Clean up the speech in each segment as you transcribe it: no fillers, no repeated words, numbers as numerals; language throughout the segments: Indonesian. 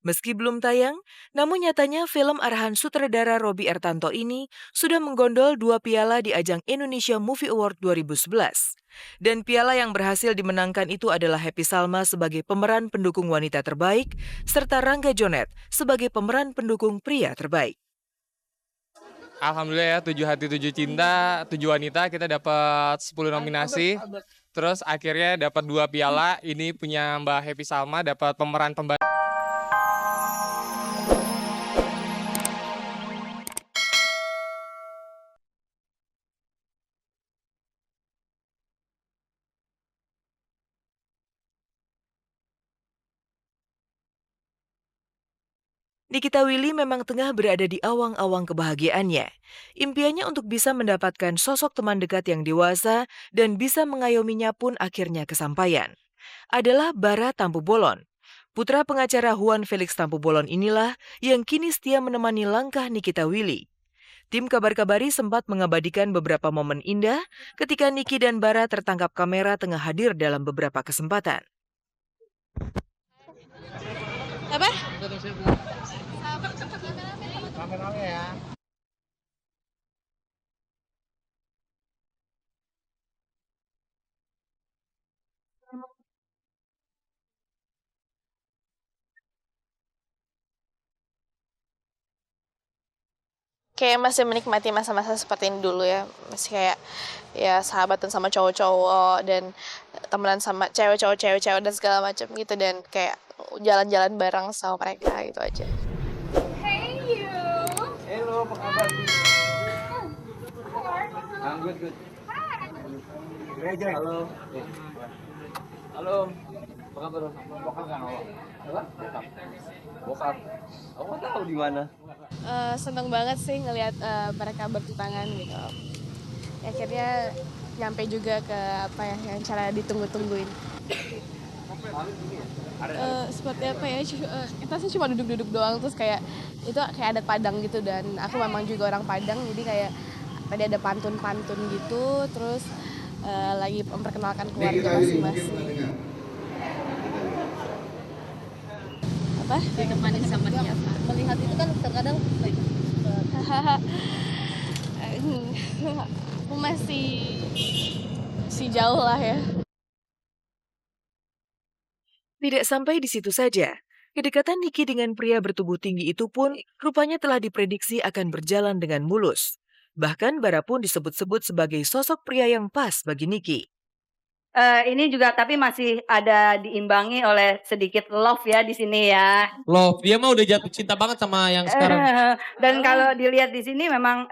Meski belum tayang, namun nyatanya film arahan sutradara Robby Ertanto ini sudah menggondol 2 piala di ajang Indonesia Movie Award 2011. Dan piala yang berhasil dimenangkan itu adalah Happy Salma sebagai pemeran pendukung wanita terbaik, serta Rangga Jonet sebagai pemeran pendukung pria terbaik. Alhamdulillah ya, 7 Hati 7 Cinta, 7 Wanita kita dapat 10 nominasi. Terus akhirnya dapat 2 piala, ini punya Mbak Happy Salma dapat pemeran pembantu. Nikita Willy memang tengah berada di awang-awang kebahagiaannya. Impiannya untuk bisa mendapatkan sosok teman dekat yang dewasa dan bisa mengayominya pun akhirnya kesampaian. Adalah Bara Tampu Bolon. Putra pengacara Juan Felix Tampu Bolon inilah yang kini setia menemani langkah Nikita Willy. Tim Kabar Kabari sempat mengabadikan beberapa momen indah ketika Niki dan Bara tertangkap kamera tengah hadir dalam beberapa kesempatan. Apa? Kayak masih menikmati masa-masa seperti ini dulu ya. Masih kayak ya sahabatan sama cowok-cowok dan temenan sama cewek-cowok, cewek-cewek dan segala macam gitu, dan kayak jalan-jalan bareng sama mereka gitu aja. Hey you. Hello, apa kabar? I'm good. Halo. Halo. Apa kabar? Bokap kan? Apa? Bokap. Aku tahu di mana. Seneng banget sih ngelihat mereka bertunangan gitu. Akhirnya nyampe juga ke apa ya yang cara ditunggu-tungguin. Seperti apa ya? Kita sih cuma duduk-duduk doang, terus kayak itu kayak adat Padang gitu, dan aku memang juga orang Padang, jadi kayak tadi ada pantun-pantun gitu, terus lagi memperkenalkan keluarga masing-masing. Apa? Ditemani sama siapa? Melihat itu kan terkadang Aku masih jauh lah ya. Tidak sampai di situ saja. Kedekatan Niki dengan pria bertubuh tinggi itu pun rupanya telah diprediksi akan berjalan dengan mulus. Bahkan Bara pun disebut-sebut sebagai sosok pria yang pas bagi Niki. Ini juga tapi masih ada diimbangi oleh sedikit love ya di sini ya. Love, dia mah udah jatuh cinta banget sama yang sekarang. Dan kalau dilihat di sini memang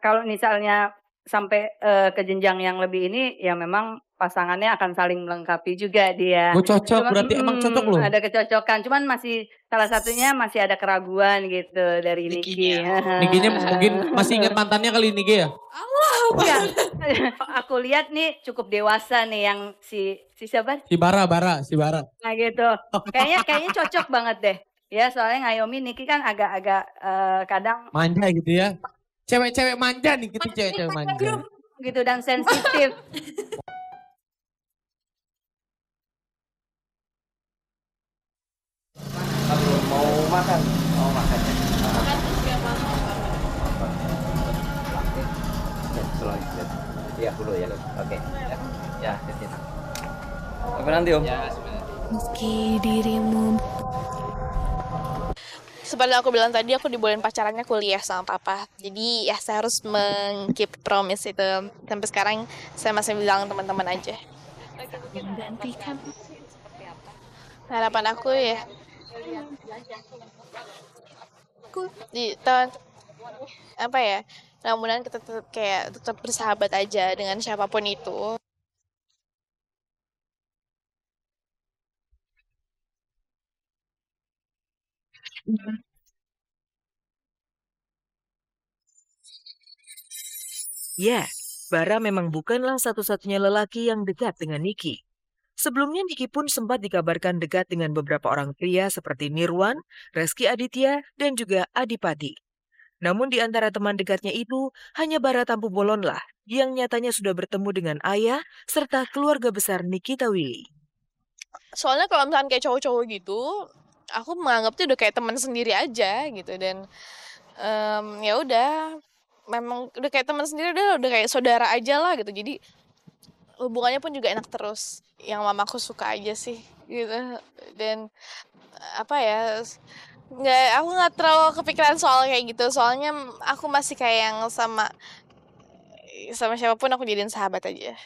kalau misalnya sampai ke jenjang yang lebih ini ya memang pasangannya akan saling melengkapi juga dia. Oh cocok, Cuman, berarti emang cocok loh. ada kecocokan, cuman masih salah satunya masih ada keraguan gitu dari Niki. Nikinya mungkin masih ingat mantannya kali Niki ya? Iya. Aku lihat nih cukup dewasa nih yang si siapa? Si Bara. Nah gitu. Kayaknya cocok banget deh. Ya soalnya ngayomi Niki kan agak-agak kadang Manja gitu ya. Cewek-cewek manja nih gitu, cewek-cewek manja. gitu dan sensitif. Mau makan? Mau makan ya? Iya dulu ya. Oke. Ya, sini. Sampai nanti Om. Ya, Meski dirimu. Seperti aku bilang tadi, aku dibolehin pacarannya kuliah sama papa. Jadi ya saya harus keep promise itu. Sampai sekarang saya masih bilang teman-teman aja. Menggantikan. Harapan aku ya. Di tahun apa ya? Mudah-mudahan kita tetap bersahabat aja dengan siapapun itu. Ya, Bara memang bukanlah satu-satunya lelaki yang dekat dengan Niki. Sebelumnya Niki pun sempat dikabarkan dekat dengan beberapa orang pria seperti Nirwan, Reski Aditya, dan juga Adipati. Namun di antara teman dekatnya itu, hanya Bara Tampu Bolonlah yang nyatanya sudah bertemu dengan ayah serta keluarga besar Nikita Willy. Soalnya kalau misalkan kayak cowok-cowok gitu, aku menganggapnya udah kayak teman sendiri aja gitu dan ya udah memang udah kayak teman sendiri udah kayak saudara aja lah gitu. Jadi hubungannya pun juga enak terus. Yang mamaku suka aja sih gitu. Dan apa ya? Aku nggak terlalu kepikiran soal kayak gitu. Soalnya aku masih kayak yang sama siapapun aku jadiin sahabat aja.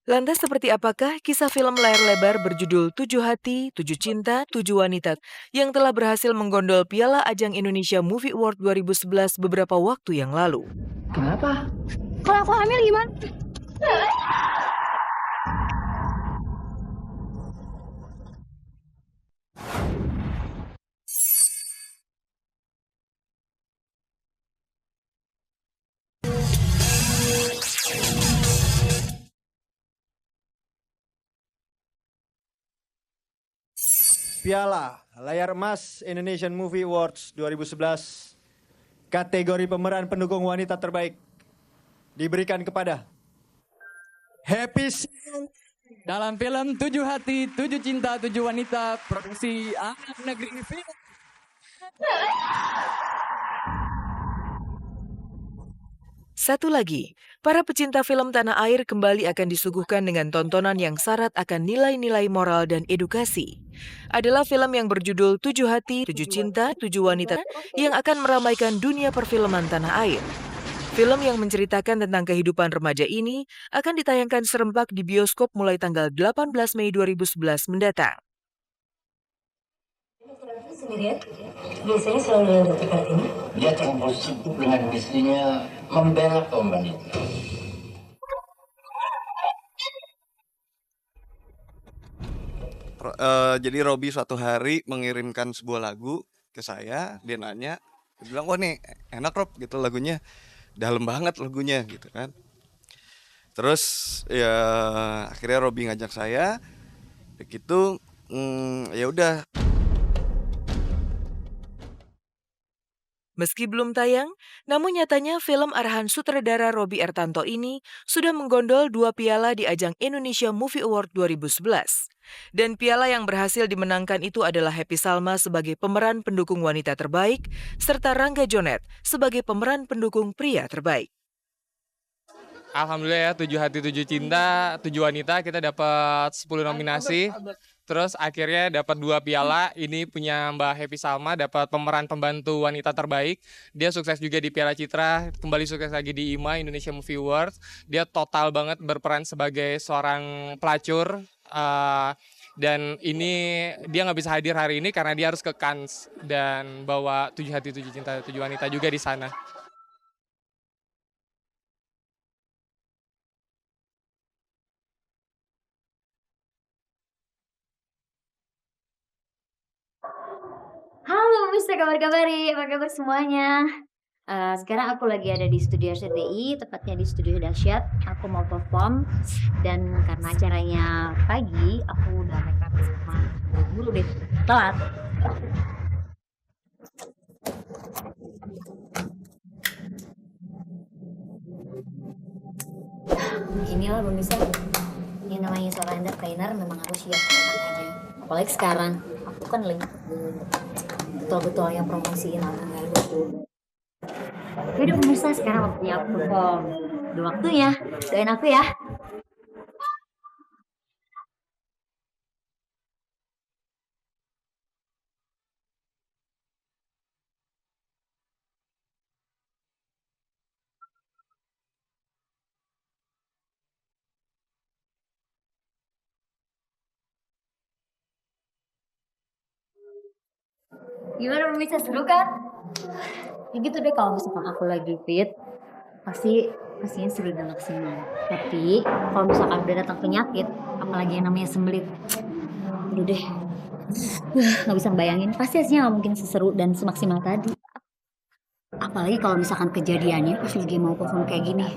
Lantas seperti apakah kisah film layar lebar berjudul 7 Hati, 7 Cinta, 7 Wanita yang telah berhasil menggondol Piala Ajang Indonesia Movie Award 2011 beberapa waktu yang lalu? Kenapa? Kalau aku hamil gimana? Piala Layar Emas Indonesian Movie Awards 2011 kategori pemeran pendukung wanita terbaik diberikan kepada Happy Dalam film 7 Hati, 7 Cinta, 7 Wanita, produksi Anak Negeri Film. Satu lagi, para pecinta film tanah air kembali akan disuguhkan dengan tontonan yang syarat akan nilai-nilai moral dan edukasi. Adalah film yang berjudul 7 Hati, 7 Cinta, 7 Wanita yang akan meramaikan dunia perfilman tanah air. Film yang menceritakan tentang kehidupan remaja ini akan ditayangkan serempak di bioskop mulai tanggal 18 Mei 2011 mendatang. Sendirian, biasanya selalu yang dekat ini. Dia terlalu sibuk dengan istrinya membela kaum wanita. Jadi Robby suatu hari mengirimkan sebuah lagu ke saya, dia nanya, dia bilang, wah nih enak Rob gitu lagunya, dalam banget lagunya gitu kan. Terus ya akhirnya Robby ngajak saya, begitu ya udah. Meski belum tayang, namun nyatanya film arahan sutradara Robby Ertanto ini sudah menggondol 2 piala di ajang Indonesia Movie Award 2011. Dan piala yang berhasil dimenangkan itu adalah Happy Salma sebagai pemeran pendukung wanita terbaik, serta Rangga Jonet sebagai pemeran pendukung pria terbaik. Alhamdulillah ya, 7 Hati, 7 Cinta, 7 Wanita kita dapat 10 nominasi. Terus akhirnya dapat 2 piala. Ini punya Mbak Happy Salma, dapat pemeran pembantu wanita terbaik. Dia sukses juga di Piala Citra, kembali sukses lagi di IMA Indonesia Movie Awards. Dia total banget berperan sebagai seorang pelacur. Dan ini dia nggak bisa hadir hari ini karena dia harus ke Cannes dan bawa 7 Hati, 7 Cinta, 7 Wanita juga di sana. Halo, bisa kabar-kabari, apa kabar semuanya? Sekarang aku lagi ada di studio RCTI, tepatnya di studio Dahsyat. Aku mau perform dan karena acaranya pagi, aku udah make up sama buru deh, telat. Inilah pemirsa, yang namanya seorang entertainer memang harus siap aja. Apalagi sekarang, aku kan lagi betul-betul yang promosiin album baru. Jadi pemirsa, sekarang waktunya aku perform. Udah waktunya, doain aku ya. Gimana pemirsa, seru kan? Ya gitu deh, kalau misalkan aku lagi fit, pastinya seru dan maksimal. Tapi kalau misalkan udah datang penyakit, apalagi yang namanya sembelit, aduh deh, nggak bisa bayangin. Pasti hasilnya nggak mungkin seseru dan semaksimal tadi. Apalagi kalau misalkan kejadiannya pas lagi mau perform kayak gini,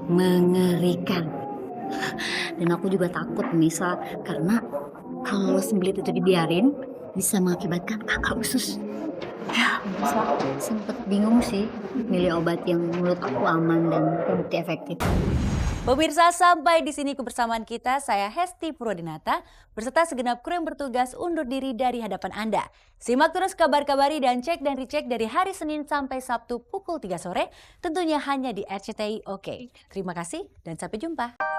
mengerikan. Dan aku juga takut misal, karena kalau sembelit itu dibiarin bisa mengakibatkan kakak usus. Ya, Sempet bingung sih milih obat yang menurut aku aman dan terbukti efektif. Pemirsa, sampai di sini kebersamaan kita. Saya Hesti Purwodinata beserta segenap kru yang bertugas undur diri dari hadapan Anda. Simak terus kabar-kabari dan cek dan recheck dari hari Senin sampai Sabtu pukul 3 sore, tentunya hanya di RCTI Oke. Terima kasih dan sampai jumpa.